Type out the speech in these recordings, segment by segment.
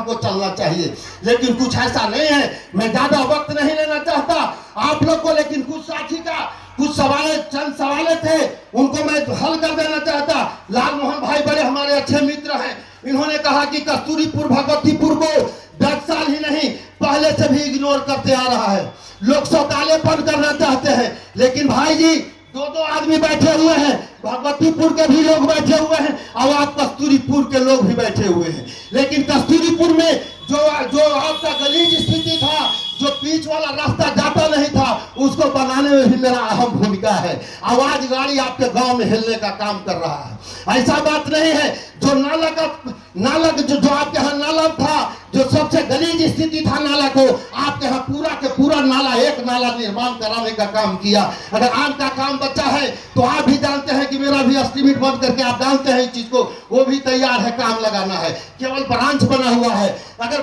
हमको चलना चाहिए, लेकिन कुछ ऐसा नहीं है। मैं ज्यादा वक्त नहीं लेना चाहता आप लोग को, लेकिन कुछ साथी का कुछ चंद सवाल थे, उनको मैं हल कर देना चाहता। लाल मोहन भाई बड़े हमारे अच्छे मित्र हैं, इन्होंने कहा कि कस्तूरीपुर भगवतीपुर को 10 साल ही नहीं पहले से भी इग्नोर करते आ रहा है। लोग शौचालय बंद करना चाहते हैं, लेकिन भाई जी 2-2 आदमी बैठे हुए हैं, भगवतीपुर के भी लोग बैठे हुए हैं और आप कस्तूरीपुर के लोग भी बैठे हुए हैं। लेकिन कस्तूरीपुर में जो आपका गलीज स्थिति था, जो बीच वाला रास्ता जाता नहीं था, उसको बनाने में भी मेरा अहम भूमिका है। आवाज गाड़ी आपके गांव में हिलने का काम कर रहा है। ऐसा बात नहीं है जो नाला जो आपके यहाँ नाला था, जो सबसे गलीज स्थिति था नाला को, आपके यहाँ पूरा के पूरा नाला, एक नाला निर्माण कराने का काम किया। अगर आम का काम बचा है तो आप भी जानते हैं कि मेरा भी एस्टीमेट बंद करके आप जानते हैं इस चीज को, वो भी तैयार है, काम लगाना है, केवल ब्रांच बना हुआ है। अगर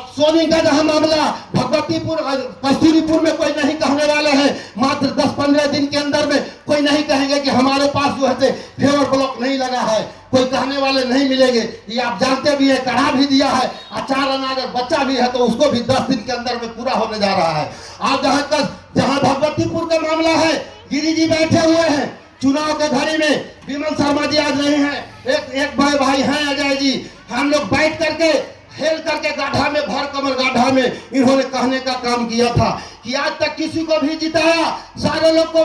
सोनी का जहां मामला भगवतीपुर कस्तूरीपुर में कोई नहीं कहने वाले हैं, मात्र 10-15 दिन के अंदर में कोई नहीं कहेंगे कि हमारे पास जो है फेवर ब्लॉक नहीं लगा है, कोई कहने वाले नहीं मिलेंगे। ये आप जानते भी है, कढ़ा भी दिया है, अचार अगर बच्चा भी है तो उसको भी 10 दिन के अंदर में पूरा होने जा रहा है। आप जहां भगवतीपुर का मामला है, गिरी जी बैठे हुए हैं, चुनाव के घड़ी में विमल शर्मा जी आज नहीं है, एक भाई हैं अजय जी, हम लोग बैठ करके हेल करके गाढ़ा में, भर कमर गाढ़ा में इन्होंने कहने का काम किया था कि आज तक किसी को भी जिताया, सारे लोग को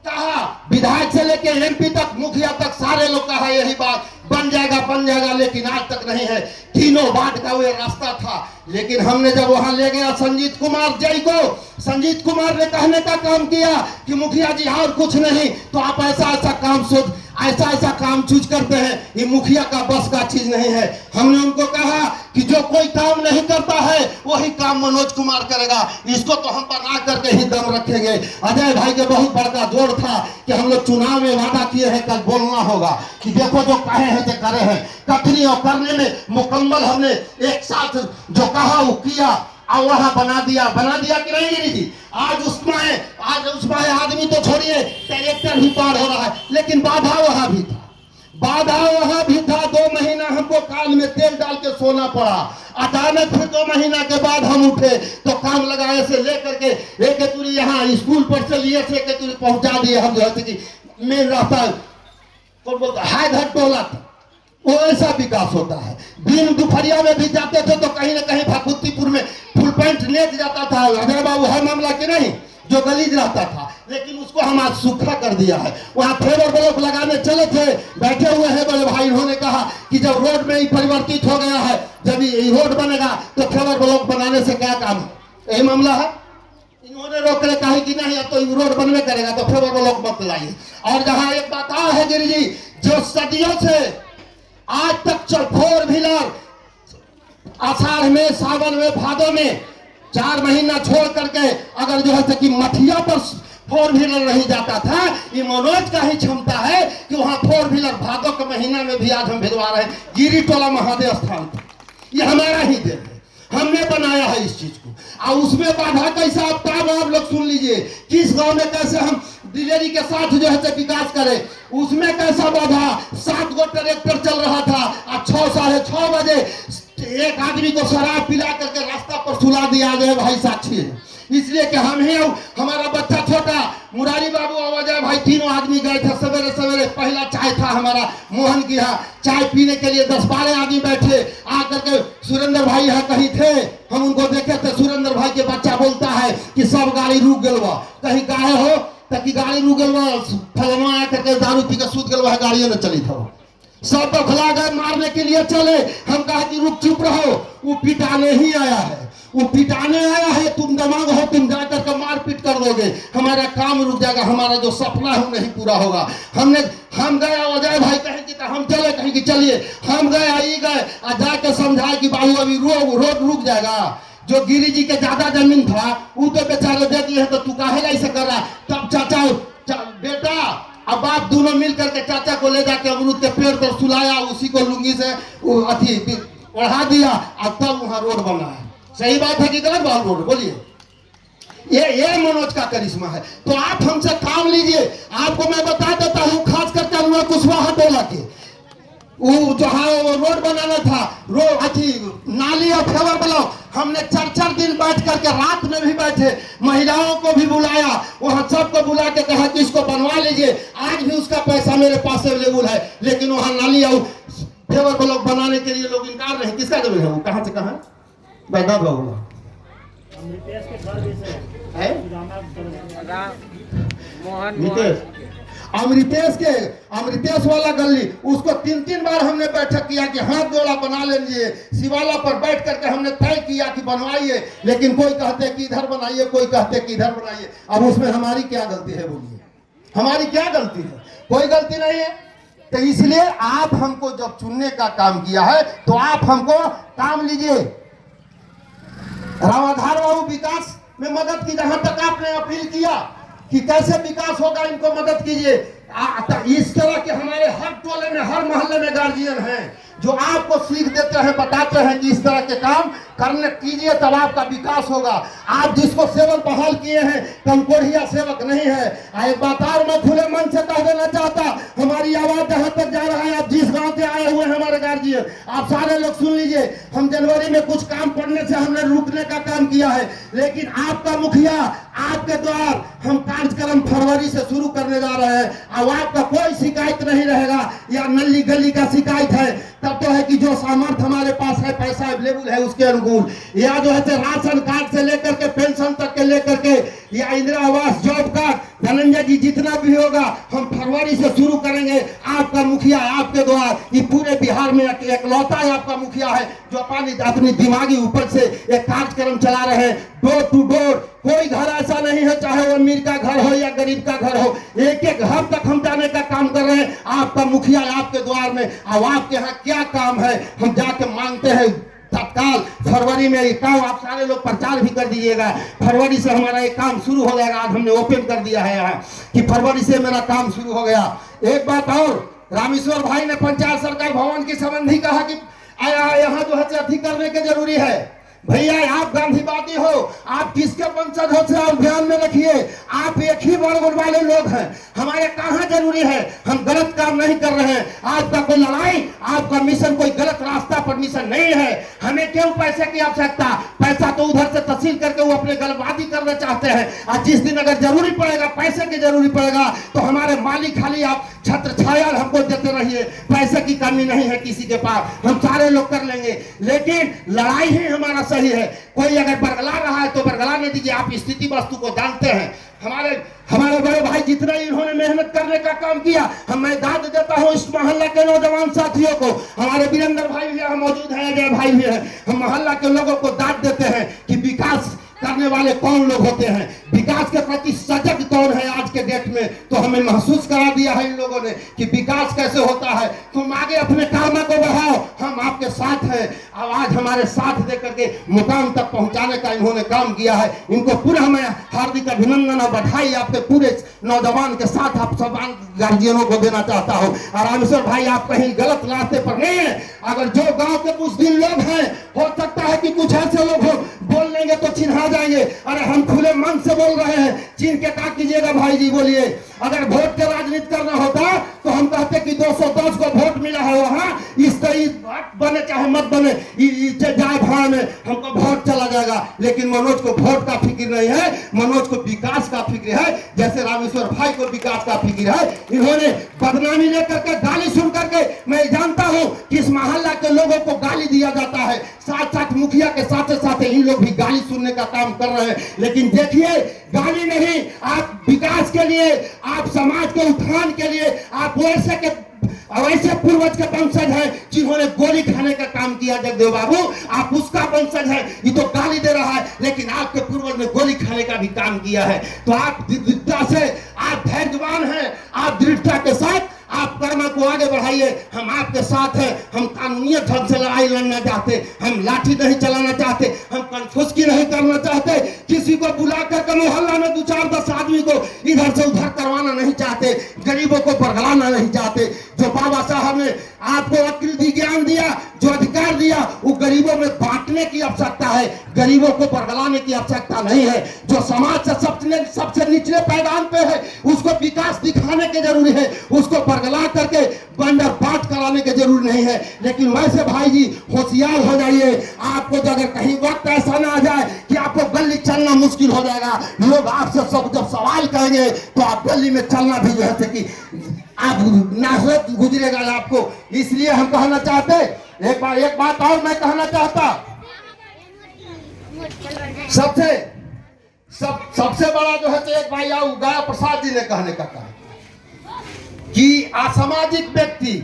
कहा, विधायक से लेके एमपी तक, मुखिया तक, सारे लोग कहा यही बात बन जाएगा, लेकिन आज तक नहीं है। तीनों वार्ड का वो रास्ता था, लेकिन हमने जब वहां ले गया संजीत कुमार जय को, संजीत कुमार ने कहने का काम किया कि मुखिया जी और कुछ नहीं, तो आप ऐसा काम चूज करते हैं, ये मुखिया का बस का चीज नहीं है। हमने उनको कहा कि जो कोई काम नहीं करता है वही काम मनोज कुमार करेगा, इसको तो हम बना करके ही दम रखेंगे। अजय भाई के बहुत बड़ा जोर था कि हम लोग चुनाव में वादा किए हैं, कल बोलना होगा कि देखो जो कहे हैं तो करे हैं, कथनी और करने में मुकम्मल हमने एक साथ जो कहा वो किया और वहां बना दिया कि नहीं गिरी जी? आज उसमें आदमी तो छोड़िए, ट्रैक्टर भी पार हो रहा है, लेकिन बाधा वहां भी था। 2 महीना हमको कान में तेल डाल के सोना पड़ा। अचानक फिर 2 महीना के बाद हम उठे तो काम लगाए से लेकर के एक तुरी यहाँ स्कूल पर से लिए से एक तुरी पहुंचा दिए। हम जो है कि मेन रास्ता कौन बोलता है घर टोला, वो ऐसा विकास होता है। दिन दोपहरिया में भी जाते थे तो कहीं ना कहीं भगवतीपुर में फुल पैंट लेट जाता था अजय बाबू, है मामला कि नहीं, जो गलीज रहता था, लेकिन उसको हम आज सूखा कर दिया है। वहां फेवर ब्लॉक लगाने चले थे, बैठे हुए हैं बड़े भाई, उन्होंने कहा कि जब रोड में ही परिवर्तित हो गया है, जब ये रोड बनेगा तो फेवर ब्लॉक बनाने से क्या काम है, यही मामला है। इन्होंने रोक ले कहा कि नहीं अब तो रोड बनने करेगा तो फेवर ब्लॉक मत लाइए। और जहां एक बात आ है गिरी जी, जो सदियों से आज तक 4 व्हीलर आषाढ़ में, सावन में, भादों में 4 महीना छोड़ करके अगर जो है कि मठिया पर 4 व्हीलर नहीं जाता था, ये मनोज का ही क्षमता है कि वहां 4 व्हीलर भादों के महीना में भी आज हम भिजवा रहे हैं। गिरी टोला महादेव स्थान पर ये हमारा ही देन है, हमने बनाया है इस चीज को। और उसमें बाधा कैसा आप लोग सुन लीजिए, किस गांव में कैसे हम दिलेरी के साथ जो है विकास करें, उसमें कैसा बाधा। 7 गो ट्रैक्टर चल रहा था और 6-6:30 बजे एक आदमी को शराब पिला करके रास्ता पर सुला दिया गया। भाई साक्षी है, इसलिए कि हम ही, हमारा बच्चा छोटा मुरारी बाबू और अजय भाई तीनों आदमी गए थे सवेरे सवेरे। पहला चाय था हमारा मोहन की यहाँ, चाय पीने के लिए 10-12 आदमी बैठे। आकर के सुरेंद्र भाई यहाँ कहीं थे, हम उनको देखे थे। सुरेंद्र भाई के बच्चा बोलता है कि सब गाड़ी रुक गल, कहीं गाय हो ताकि गाड़ी रुक गल, फलवा आकर के दारू पी के सूत गल, गाड़ियों में चली था। सब बखला गए, मारने के लिए चले। हम कहा कि रुक चुप रहो, वो पिटाने ही आया है, वो पिटाने आया है। तुम दमाग हो, तुम जाकर के मारपीट कर दोगे, हमारा काम रुक जाएगा, हमारा जो सपना है नहीं पूरा होगा। हम गए, अजय भाई कहे कि हम चले, कहीं कि चलिए। हम गए, आई गए और जाके समझाए कि बाबू अभी रोड रुक जाएगा। जो गिरी जी के ज्यादा जमीन था वो तो बेचारे दे दिए, तो तू काहे ऐसे कर रहा। तब चाचा बेटा अब बाप दोनों मिल करके चाचा को ले जाके अमरूद के पेड़ पर सुलाया, उसी को लुंगी से ओढ़ा दिया और तब वहां रोड बना है। सही बात है कि गलत बात? रोड बोलिए, ये मनोज का करिश्मा है। तो आप हमसे काम लीजिए। आपको मैं बता देता हूं, खास करके अनुआ कुशवाहा टोला के वो जो है वो रोड बनाना था, नाली और फेवर ब्लॉक, हमने 4-4 दिन बैठ करके रात में भी बैठे, महिलाओं को भी बुलाया, वहां सबको बुला के कहा कि इसको बनवा लीजिए। आज भी उसका पैसा मेरे पास अवेलेबल है, लेकिन वहां नाली और फेवर ब्लॉक बनाने के लिए लोग इनकार नहीं। किसका जमीन है वो, कहां से कहां बैठा होगा अमृतेश वाला गली, उसको 3-3 बार हमने बैठक किया कि हाथ जोड़ा बना लीजिए। शिवाला पर बैठ करके हमने तय किया कि बनवाइए, लेकिन कोई कहते कि इधर बनाइए, कोई कहते कि इधर बनाइए। अब उसमें हमारी क्या गलती है बोलिए, हमारी क्या गलती है? कोई गलती नहीं है। तो इसलिए आप हमको जब चुनने का काम किया है तो आप हमको काम लीजिए। रामाधार बाबू विकास में मदद की, जहां तक आपने अपील किया कि कैसे विकास होगा, इनको मदद कीजिए। इस तरह के हमारे हर टोले में, हर मोहल्ले में गार्जियन हैं जो आपको सीख देते हैं, बताते हैं कि इस तरह के काम करने कीजिए तब आपका विकास होगा। आप जिसको सेवक बहाल किए हैं, कंकोड़िया सेवक नहीं है। एक बात और मैं खुले मन से कह देना चाहता, हमारी आवाज जहां तक जा रहा है, आप जिस गांव से आए हुए हैं हमारे गार्जियन, आप सारे लोग सुन लीजिए। हम जनवरी में कुछ काम पड़ने से हमने रुकने का काम किया है, लेकिन आपका मुखिया, आपके द्वार हम कार्यक्रम फरवरी से शुरू करने जा रहे हैं। अब आपका कोई शिकायत नहीं रहेगा, या नली गली का शिकायत है तब तो है कि जो सामर्थ्य हमारे पास है, पैसा अवेलेबल है उसके अनुकूल, या जो है राशन कार्ड से लेकर के पेंशन तक के लेकर के, या इंदिरा आवास, जॉब कार्ड, धनंजय जी जितना भी होगा हम फरवरी से शुरू करेंगे। आपका मुखिया आपके द्वार, ये पूरे बिहार में एकलौता ही आपका मुखिया है जो अपनी दिमागी ऊपर से एक कार्यक्रम चला रहे हैं। डोर टू डोर, कोई घर ऐसा नहीं है, चाहे वो अमीर का घर हो या गरीब का घर हो, एक एक घर तक हम जाने का काम कर रहे हैं। आपका मुखिया आपके द्वार में, अब आपके यहाँ क्या काम है हम जाके मांगते हैं तत्काल। फरवरी में ये काम आप सारे लोग प्रचार भी कर दीजिएगा। फरवरी से हमारा ये काम शुरू हो जाएगा। आज हमने ओपन कर दिया है यहाँ कि फरवरी से मेरा काम शुरू हो गया। एक बात और, रामेश्वर भाई ने पंचायत सरकार भवन के संबंधी कहा कि यहाँ जो है अति करने के जरूरी है। भैया आप गांधीवादी हो, आप किसके वंशज हो से आप ध्यान में रखिए। आप एक ही वर्ग वाले लोग हैं, हमारे कहाँ जरूरी है, हम गलत काम नहीं कर रहे हैं। आपका कोई लड़ाई, आपका मिशन कोई गलत रास्ता पर मिशन नहीं है। हमें क्यों पैसे की आवश्यकता, पैसा तो उधर से तहसील करके वो अपने गलबाजी करना चाहते हैं। और जिस दिन अगर जरूरी पड़ेगा, पैसे की जरूरी पड़ेगा, तो हमारे मालिक खाली आप छत्र छाया हमको देते रहिए। पैसे की कमी नहीं है किसी के पास, हम सारे लोग कर लेंगे, लेकिन लड़ाई ही हमारा सही है। कोई अगर बरगला रहा है तो बरगला नहीं दीजिए। आप स्थिति वस्तु को जानते हैं। हमारे बड़े भाई जितना इन्होंने मेहनत करने का काम किया, मैं दाद देता हूँ इस मोहल्ला के नौजवान साथियों को। हमारे वीरेंद्र भाई भी यहाँ मौजूद है, अजय भाई भी है। हम मोहल्ला के लोगों को दाद देते हैं कि विकास करने वाले कौन लोग होते हैं, विकास के प्रति सजग कौन है आज के डेट में। तो हमें महसूस करा दिया है इन लोगों ने कि विकास कैसे होता है। तुम आगे अपने काम को बढ़ाओ, हम आपके साथ हैं। अब आज हमारे साथ देकर के मुकाम तक पहुंचाने का इन्होंने काम किया है। इनको पुनः मैं हार्दिक अभिनंदन और बधाई आपके पूरे नौजवान के साथ आप सब गार्जियनों को देना चाहता हूँ। और रामेश्वर भाई आप कहीं गलत रास्ते पर नहीं है। अगर जो गाँव के कुछ दिन लोग हैं, हो सकता है कि कुछ ऐसे लोग हो बोल लेंगे तो चिन्हा जाएंगे। अरे हम खुले मन से बोल रहे हैं, चिन्ह के क्या कीजिएगा भाई जी बोलिए। अगर वोट के राजनीति करना होता तो हम कहते कि 210 को वोट मिला है, वहां इस तरह बने चाहे मत बने, जाए भाड़ में हमको वोट चला जाएगा। लेकिन मनोज को वोट का फिक्र नहीं है, मनोज को विकास का फिक्र है। जैसे रामेश्वर भाई को विकास का फिक्र है। इन्होंने बदनामी लेकर के, गाली सुन करके, मैं जानता हूं कि इस मोहल्ला के लोगों को गाली दिया जाता है, साथ साथ मुखिया के साथ साथ इन लोग भी गाली सुनने का काम कर रहे हैं। लेकिन देखिए, गाली नहीं, आप विकास के लिए, आप समाज के उत्थान के लिए, आप वैसे के वैसे पूर्वज के वंशज हैं जिन्होंने गोली खाने का काम किया। जगदेव बाबू आप उसका वंशज है, ये तो गाली दे रहा है, लेकिन आपके पूर्वज ने गोली खाने का भी काम किया है। तो आप दृढ़ता से, आप धैर्यवान हैं, आप दृढ़ता के साथ आप कर्म को आगे बढ़ाइए। हम आपके साथ हैं। हम कानूनी ढंग से लड़ाई लड़ना चाहते, हम लाठी नहीं चलाना चाहते, हम कन्फुस्की नहीं करना चाहते, किसी को बुला कर मोहल्ला में 2-4-10 आदमी को इधर से उधर करवाना नहीं चाहते, गरीबों को बरगलाना नहीं चाहते। जो बाबा साहब ने आपको अक्ल दी, ज्ञान दिया, जो अधिकार दिया, वो गरीबों में बांटने की आवश्यकता है, गरीबों को बरगलाने की आवश्यकता नहीं है। जो समाज से सबसे निचले पैदान पे है उसको विकास दिखाने के जरूरी है, उसको बरगला करके बंडर बांट कराने के जरूरी नहीं है। लेकिन वैसे भाई जी होशियार हो जाइए, आपको अगर कहीं वक्त ऐसा ना आ जाए कि आपको गली चलना मुश्किल हो जाएगा, लोग आपसे सब जब सवाल करेंगे तो आप गली में चलना भी जो है कि आप नासरत गुजरेगा आपको। इसलिए हम कहना चाहते, एक बात और मैं कहना चाहता, सबसे बड़ा जो है तो एक भाई गया प्रसाद जी ने कहने का कहा कि असामाजिक व्यक्ति